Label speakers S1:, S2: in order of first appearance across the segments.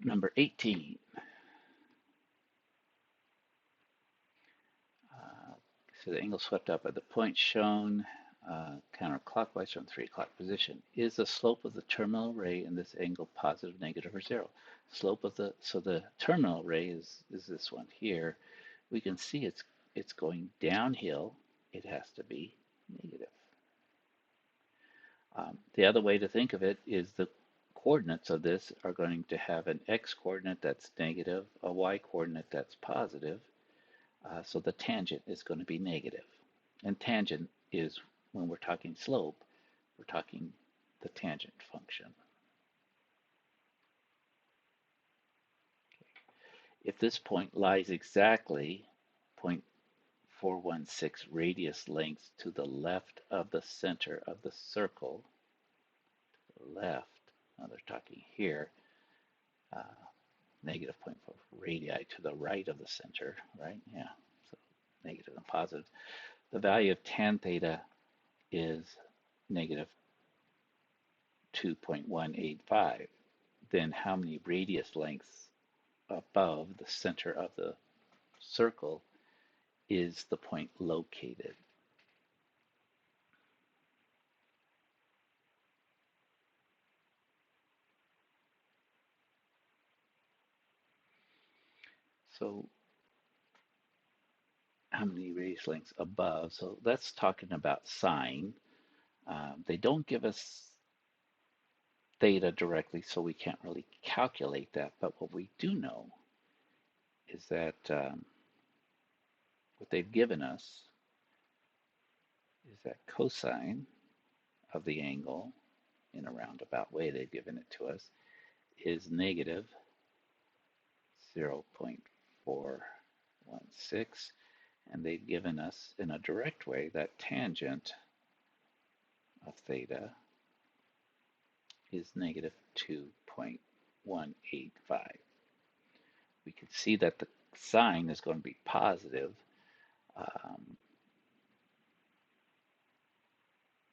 S1: Number 18. Uh, so the angle swept up at the point shown counterclockwise from 3 o'clock position. Is the slope of the terminal ray in this angle positive, negative, or zero? Slope of the terminal ray is this one here. We can see it's going downhill. It has to be negative. The other way to think of it is the coordinates of this are going to have an x coordinate that's negative, a y coordinate that's positive. So the tangent is going to be negative. And tangent is, when we're talking slope, we're talking the tangent function. If this point lies exactly 0.416 radius lengths to the left of the center of the circle, left, now they're talking here, uh, negative 0.4 radii to the right of the center, right? Yeah, so negative and positive. The value of tan theta is negative 2.185. Then how many radius lengths above the center of the circle is the point located? So how many radius lengths above? So that's talking about sine. They don't give us theta directly, so we can't really calculate that. But what we do know is that what they've given us is that cosine of the angle, in a roundabout way they've given it to us, is negative 0.416, and they've given us in a direct way that tangent of theta is negative 2.185. We can see that the sine is going to be positive.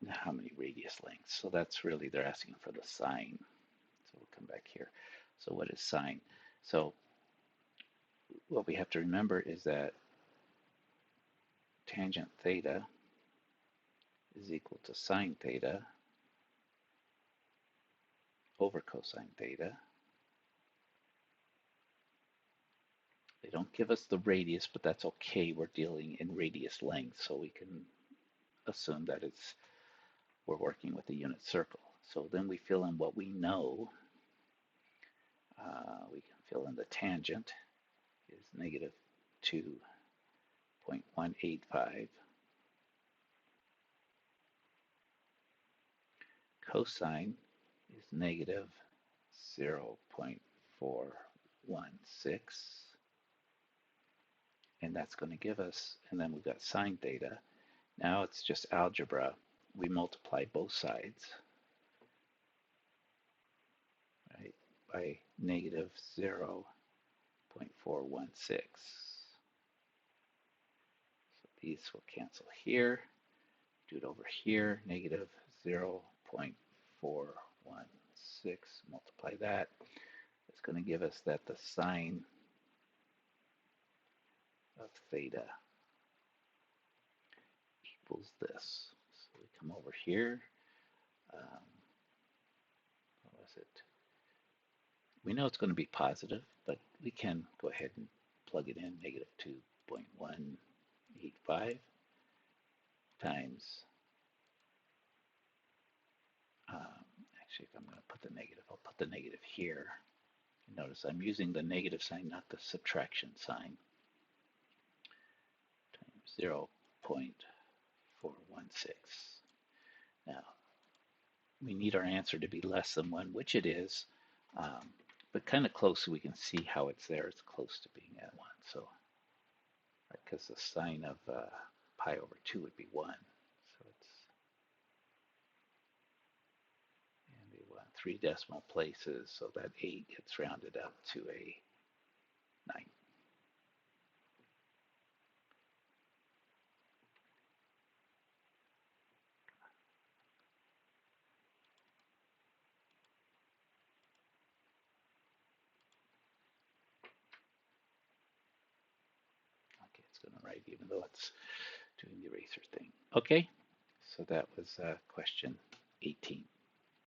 S1: How many radius lengths? So that's really, they're asking for the sine. So we'll come back here. So what is sine? So what we have to remember is that tangent theta is equal to sine theta over cosine theta. They don't give us the radius, but that's okay. We're dealing in radius length, so we can assume that we're working with a unit circle. So then we fill in what we know. We can fill in the tangent is negative 2.185. Cosine is negative 0.416. And that's going to give us, and then we've got sine theta. Now it's just algebra. We multiply both sides, right, by negative 0.416. So these will cancel here. Do it over here, negative 0.416. Multiply that. It's going to give us that the sine of theta equals this. So we come over here. What was it? We know it's going to be positive, but we can go ahead and plug it in, negative 2.185 times, actually if I'm going to put the negative, I'll put the negative here. Notice I'm using the negative sign, not the subtraction sign, times 0.416. Now, we need our answer to be less than 1, which it is, but kind of close so we can see how it's there. It's close to being at 1. So, because the sine of pi over 2 would be 1. So it's and we want 3 decimal places, so that 8 gets rounded up to a 9. it's going to write even though it's doing the eraser thing. Okay, so that was question 18.